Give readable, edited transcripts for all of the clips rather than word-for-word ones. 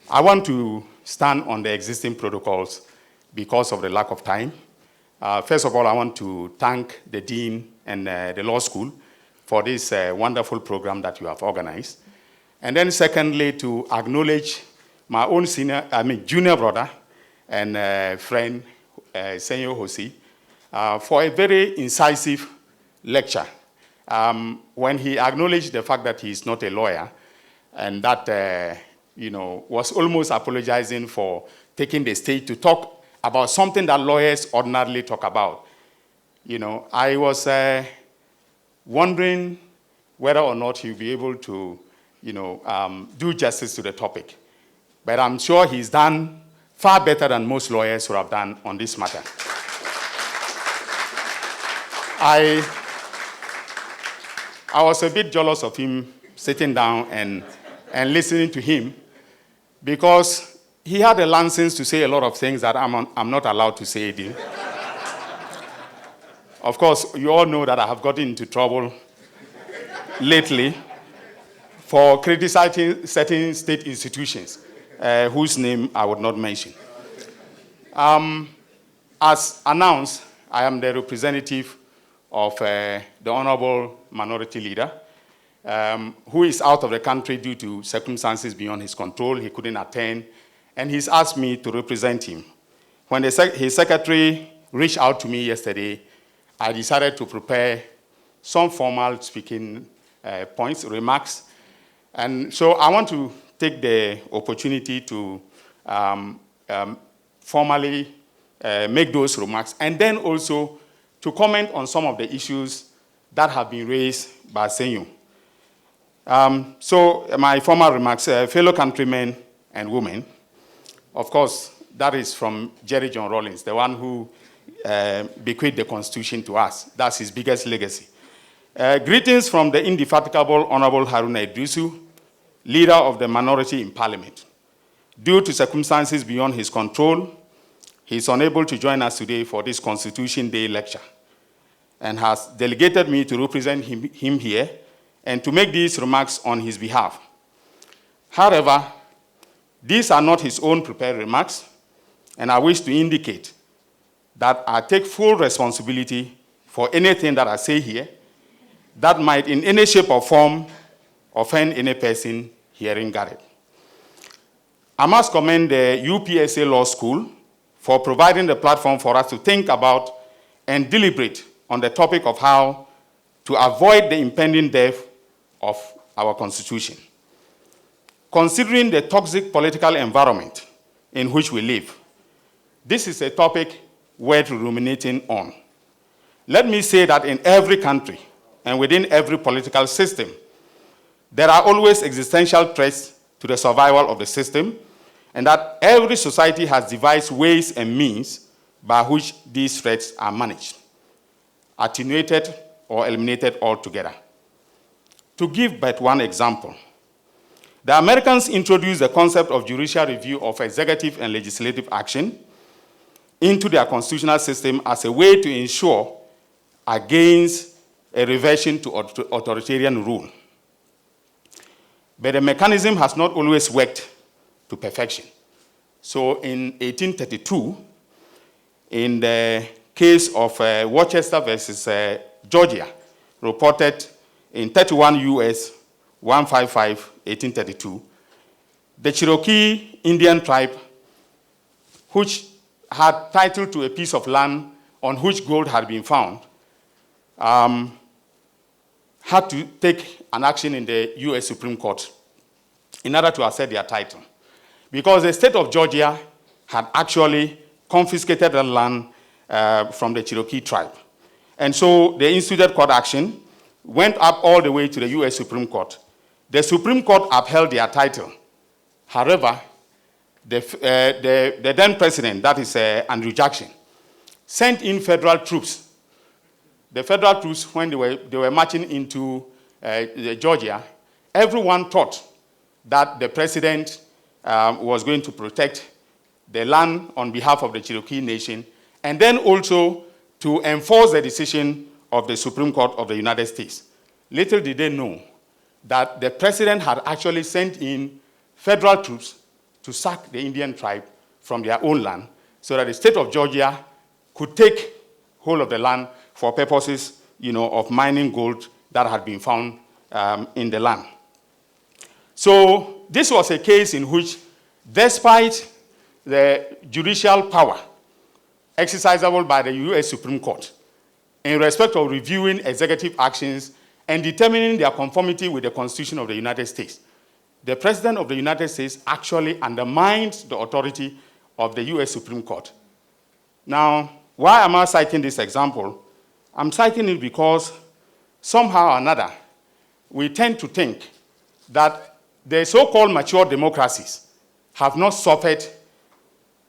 I want to stand on the existing protocols because of the lack of time. First of all, I want to thank the Dean and the law school for this wonderful program that you have organized. And then secondly, to acknowledge my own junior brother and friend, Senyo Hosi, for a very incisive lecture. When he acknowledged the fact that he is not a lawyer and that, was almost apologizing for taking the stage to talk about something that lawyers ordinarily talk about. I was wondering whether or not he'll be able to, do justice to the topic. But I'm sure he's done far better than most lawyers who have done on this matter. I was a bit jealous of him sitting down and listening to him because he had a license to say a lot of things that I'm not allowed to say, Dean. Of course, you all know that I have gotten into trouble lately for criticizing certain state institutions, whose name I would not mention. As announced, I am the representative of the Honorable Minority Leader, who is out of the country due to circumstances beyond his control. He couldn't attend, and he's asked me to represent him. When his secretary reached out to me yesterday, I decided to prepare some formal speaking points, remarks. And so I want to take the opportunity to formally make those remarks, and then also to comment on some of the issues that have been raised by Senyo. So my formal remarks, fellow countrymen and women, of course, that is from Jerry John Rawlings, the one who bequeathed the Constitution to us. That's his biggest legacy. Greetings from the indefatigable Honorable Haruna Idrisu, leader of the minority in Parliament. Due to circumstances beyond his control, he is unable to join us today for this Constitution Day lecture and has delegated me to represent him here and to make these remarks on his behalf. However, these are not his own prepared remarks, and I wish to indicate that I take full responsibility for anything that I say here that might in any shape or form offend any person hearing it. I must commend the UPSA Law School for providing the platform for us to think about and deliberate on the topic of how to avoid the impending death of our Constitution. Considering the toxic political environment in which we live, this is a topic worth ruminating on. Let me say that in every country and within every political system, there are always existential threats to the survival of the system, and that every society has devised ways and means by which these threats are managed, attenuated, or eliminated altogether. To give but one example, the Americans introduced the concept of judicial review of executive and legislative action into their constitutional system as a way to ensure against a reversion to authoritarian rule. But the mechanism has not always worked to perfection. So in 1832, in the case of Worcester versus Georgia, reported in 31 U.S. 155, 1832, the Cherokee Indian tribe, which had title to a piece of land on which gold had been found, had to take an action in the U.S. Supreme Court in order to assert their title, because the state of Georgia had actually confiscated the land from the Cherokee tribe. And so the instituted court action went up all the way to the U.S. Supreme Court. The Supreme Court upheld their title. However, the then president, that is Andrew Jackson, sent in federal troops. The federal troops, when they were marching into Georgia, everyone thought that the president was going to protect the land on behalf of the Cherokee Nation, and then also to enforce the decision of the Supreme Court of the United States. Little did they know that the president had actually sent in federal troops to sack the Indian tribe from their own land so that the state of Georgia could take hold of the land for purposes, of mining gold that had been found in the land. So this was a case in which, despite the judicial power exercisable by the U.S. Supreme Court in respect of reviewing executive actions and determining their conformity with the Constitution of the United States, the President of the United States actually undermined the authority of the U.S. Supreme Court. Now, why am I citing this example? I'm citing it because somehow or another, we tend to think that the so-called mature democracies have not suffered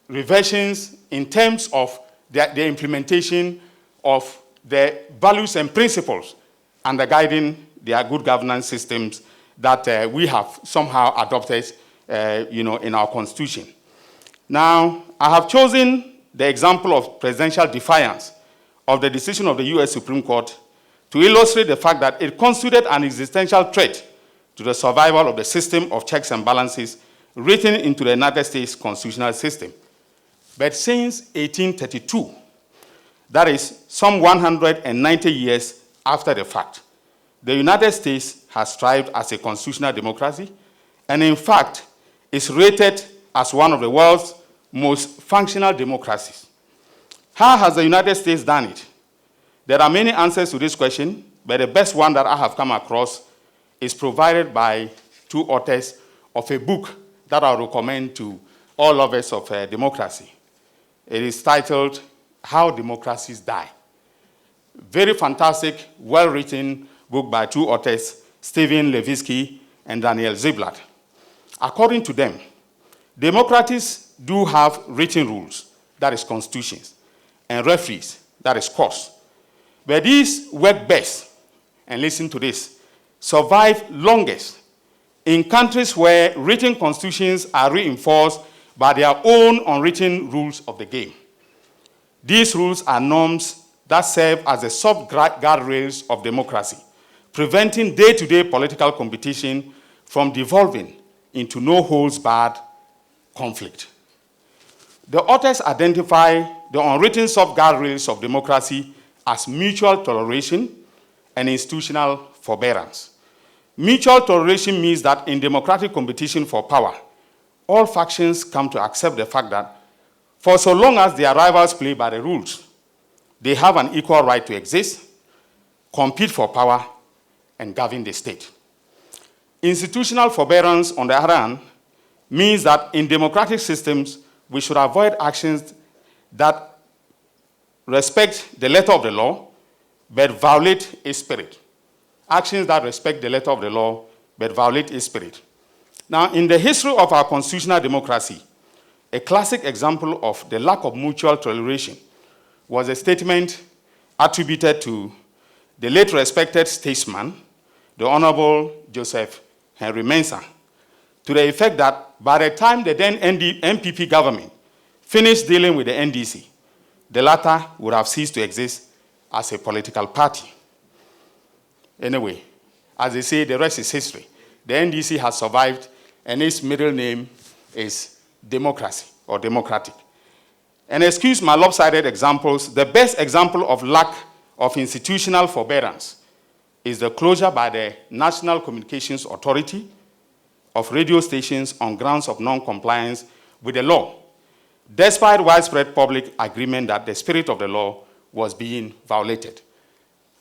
reversions in terms of the implementation of the values and principles undergirding their good governance systems that we have somehow adopted, in our Constitution. Now, I have chosen the example of presidential defiance of the decision of the U.S. Supreme Court to illustrate the fact that it constituted an existential threat to the survival of the system of checks and balances written into the United States constitutional system. But since 1832, that is some 190 years after the fact, the United States has thrived as a constitutional democracy, and in fact, is rated as one of the world's most functional democracies. How has the United States done it? There are many answers to this question, but the best one that I have come across is provided by two authors of a book that I recommend to all lovers of democracy. It is titled, How Democracies Die. Very fantastic, well-written book by two authors, Stephen Levitsky and Daniel Ziblatt. According to them, democracies do have written rules, that is constitutions, and referees, that is courts. But these work best, and listen to this, survive longest in countries where written constitutions are reinforced by their own unwritten rules of the game. These rules are norms that serve as the soft guardrails of democracy, preventing day-to-day political competition from devolving into no-holds-barred conflict. The authors identify the unwritten soft guardrails of democracy as mutual toleration and institutional forbearance. Mutual toleration means that in democratic competition for power, all factions come to accept the fact that for so long as their rivals play by the rules, they have an equal right to exist, compete for power, and govern the state. Institutional forbearance, on the other hand, means that in democratic systems, we should avoid actions that respect the letter of the law, but violate its spirit. Actions that respect the letter of the law, but violate its spirit. Now, in the history of our constitutional democracy, a classic example of the lack of mutual toleration was a statement attributed to the late respected statesman, the Honorable Joseph Henry Mensah, to the effect that by the time the then NPP government finished dealing with the NDC, the latter would have ceased to exist as a political party. Anyway, as they say, the rest is history. The NDC has survived, and its middle name is democracy or democratic. And excuse my lopsided examples, the best example of lack of institutional forbearance is the closure by the National Communications Authority of radio stations on grounds of non-compliance with the law, despite widespread public agreement that the spirit of the law was being violated.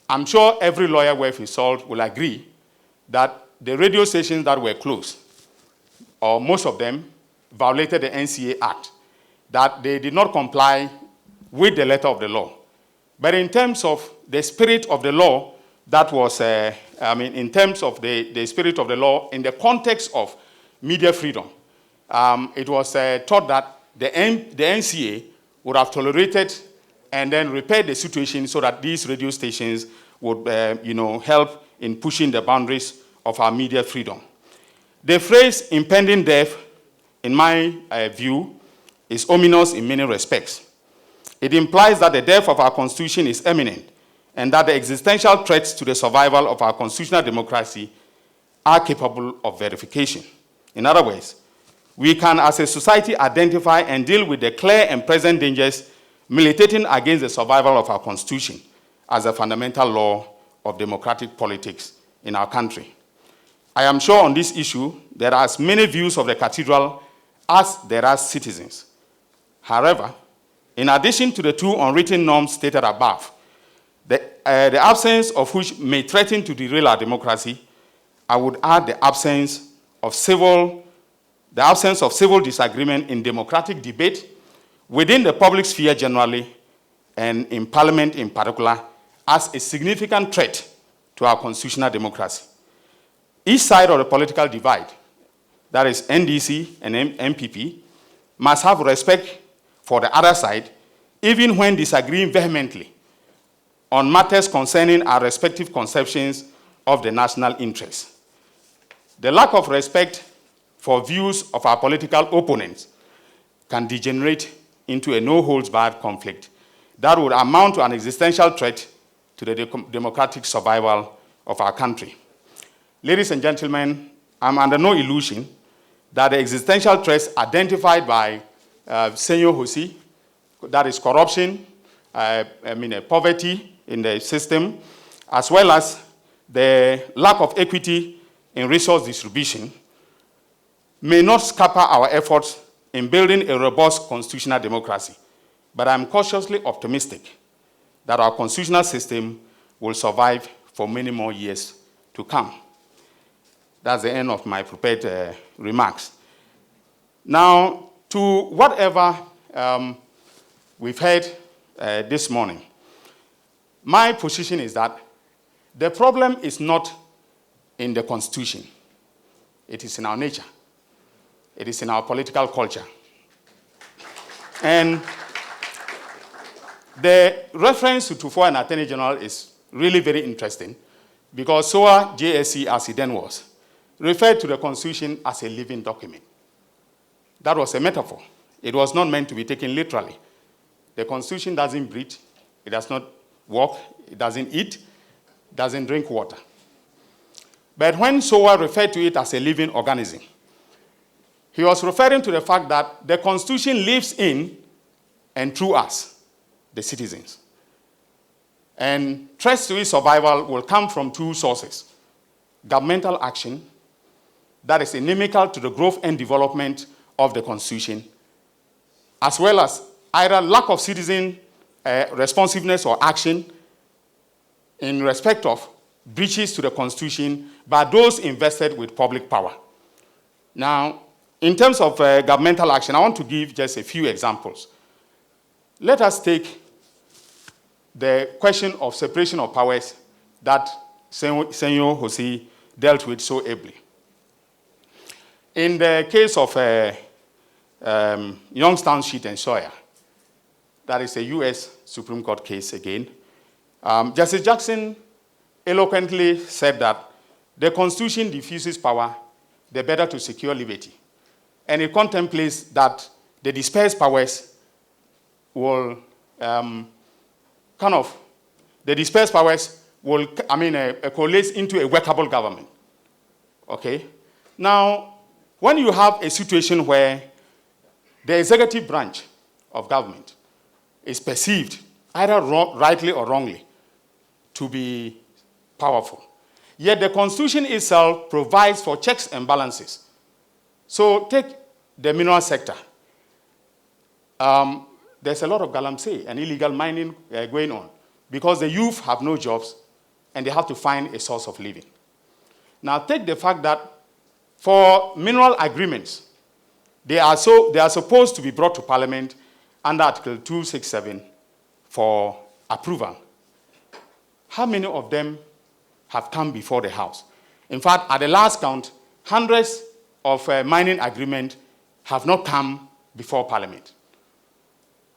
I'm sure every lawyer worth his salt will agree that the radio stations that were closed, or most of them, violated the NCA Act, that they did not comply with the letter of the law. But in terms of the spirit of the law, that was, in terms of the spirit of the law, in the context of media freedom, it was thought that the NCA would have tolerated and then repaired the situation so that these radio stations would, help in pushing the boundaries of our media freedom. The phrase impending death, in my view, is ominous in many respects. It implies that the death of our Constitution is imminent and that the existential threats to the survival of our constitutional democracy are capable of verification. In other words, we can, as a society, identify and deal with the clear and present dangers militating against the survival of our Constitution as a fundamental law of democratic politics in our country. I am sure on this issue, there are as many views of the cathedral as there are citizens. However, in addition to the two unwritten norms stated above, the absence of which may threaten to derail our democracy, I would add the absence of civil disagreement in democratic debate within the public sphere generally and in Parliament in particular as a significant threat to our constitutional democracy. Each side of the political divide, that is NDC and MPP, must have respect for the other side, even when disagreeing vehemently on matters concerning our respective conceptions of the national interest. The lack of respect for views of our political opponents can degenerate into a no-holds-barred conflict that would amount to an existential threat to the democratic survival of our country. Ladies and gentlemen, I'm under no illusion that the existential threats identified by Senyor Hosi, that is corruption, poverty in the system, as well as the lack of equity in resource distribution, may not scupper our efforts in building a robust constitutional democracy. But I'm cautiously optimistic that our constitutional system will survive for many more years to come. That's the end of my prepared remarks. Now, to whatever we've heard this morning, my position is that the problem is not in the Constitution. It is in our nature. It is in our political culture. And the reference to Tufo and Attorney General is really very interesting because SOA JSC, as it then was, referred to the Constitution as a living document. That was a metaphor. It was not meant to be taken literally. The Constitution doesn't breathe, it does not walk, it doesn't eat, it doesn't drink water. But when SOA referred to it as a living organism, he was referring to the fact that the Constitution lives in and through us, the citizens. And threats to its survival will come from two sources: governmental action, that is inimical to the growth and development of the Constitution, as well as either lack of citizen responsiveness or action in respect of breaches to the Constitution by those invested with public power. Now, in terms of governmental action, I want to give just a few examples. Let us take the question of separation of powers that Senyor Hosi dealt with so ably. In the case of Youngstown Sheet and Sawyer, that is a U.S. Supreme Court case again, Justice Jackson eloquently said that the Constitution diffuses power, the better to secure liberty. And it contemplates that the dispersed powers will coalesce into a workable government. Okay? Now, when you have a situation where the executive branch of government is perceived, either rightly or wrongly, to be powerful, yet the Constitution itself provides for checks and balances. So take the mineral sector. There's a lot of galamsey and illegal mining going on because the youth have no jobs and they have to find a source of living. Now take the fact that for mineral agreements, they are supposed to be brought to Parliament under Article 267 for approval. How many of them have come before the House? In fact, at the last count, hundreds of mining agreements have not come before Parliament.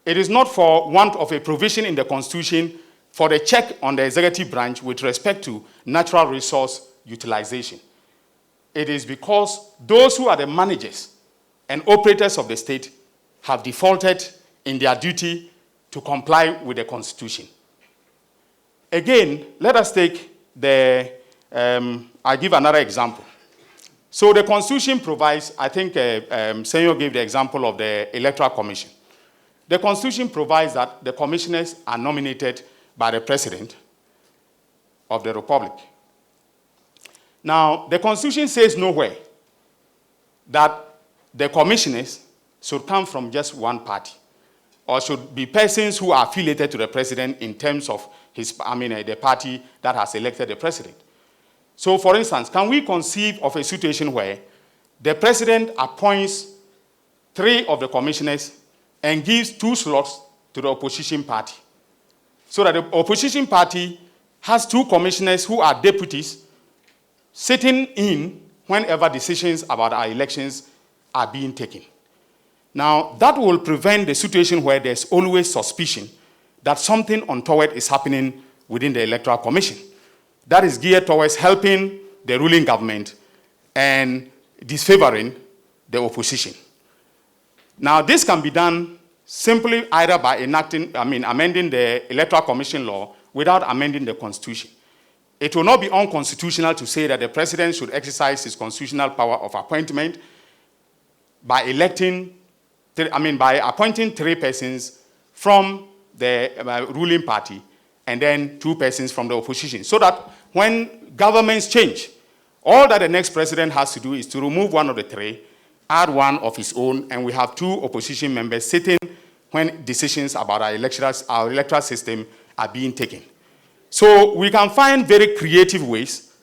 It is not for want of a provision in the Constitution for the check on the executive branch with respect to natural resource utilization. It is because those who are the managers and operators of the state have defaulted in their duty to comply with the Constitution. Again, let us take I'll give another example. So the Constitution provides, I think Senor gave the example of the Electoral Commission. The Constitution provides that the commissioners are nominated by the President of the Republic. Now, the Constitution says nowhere that the commissioners should come from just one party or should be persons who are affiliated to the President in terms of the party that has elected the President. So, for instance, can we conceive of a situation where the President appoints 3 of the commissioners and gives 2 slots to the opposition party, so that the opposition party has 2 commissioners who are deputies sitting in whenever decisions about our elections are being taken? Now, that will prevent the situation where there's always suspicion that something untoward is happening within the Electoral Commission. That is geared towards helping the ruling government and disfavoring the opposition. Now, this can be done simply either by amending the Electoral Commission law without amending the Constitution. It will not be unconstitutional to say that the President should exercise his constitutional power of appointment by appointing 3 persons from the ruling party and then 2 persons from the opposition, so that when governments change, all that the next president has to do is to remove one of the 3, add one of his own, and we have 2 opposition members sitting when decisions about our electoral system are being taken. So we can find very creative ways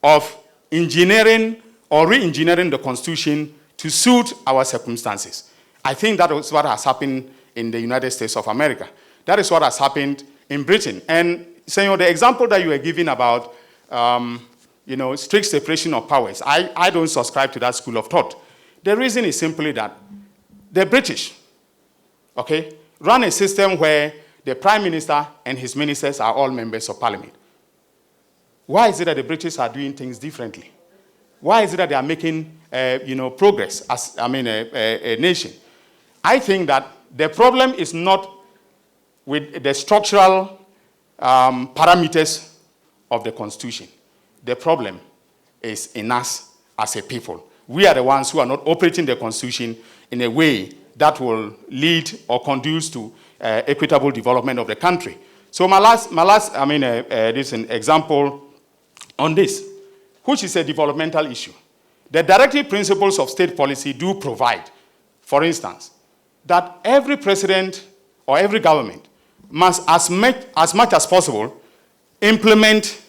of engineering or re-engineering the Constitution to suit our circumstances. I think that is what has happened in the United States of America. That is what has happened in Britain. And Senor, the example that you were giving about strict separation of powers, I don't subscribe to that school of thought. The reason is simply that the British, run a system where the Prime Minister and his ministers are all members of Parliament. Why is it that the British are doing things differently? Why is it that they are making progress as a nation? I think that the problem is not with the structural parameters of the Constitution. The problem is in us as a people. We are the ones who are not operating the Constitution in a way that will lead or conduce to equitable development of the country. So this is an example on this, which is a developmental issue. The directive principles of state policy do provide, for instance, that every president or every government must, as much as possible, implement,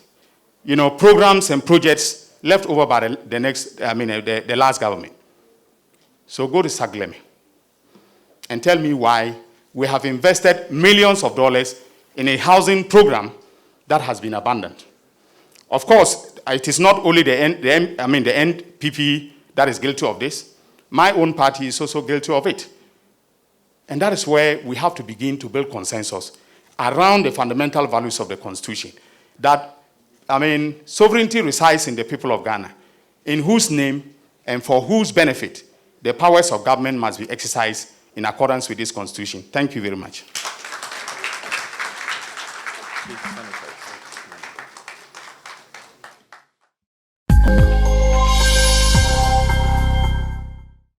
programs and projects left over by the last government. So go to Sagleme and tell me why we have invested millions of dollars in a housing program that has been abandoned. Of course, it is not only the NPP that is guilty of this. My own party is also guilty of it. And that is where we have to begin to build consensus around the fundamental values of the Constitution. That, sovereignty resides in the people of Ghana, in whose name and for whose benefit the powers of government must be exercised in accordance with this Constitution. Thank you very much.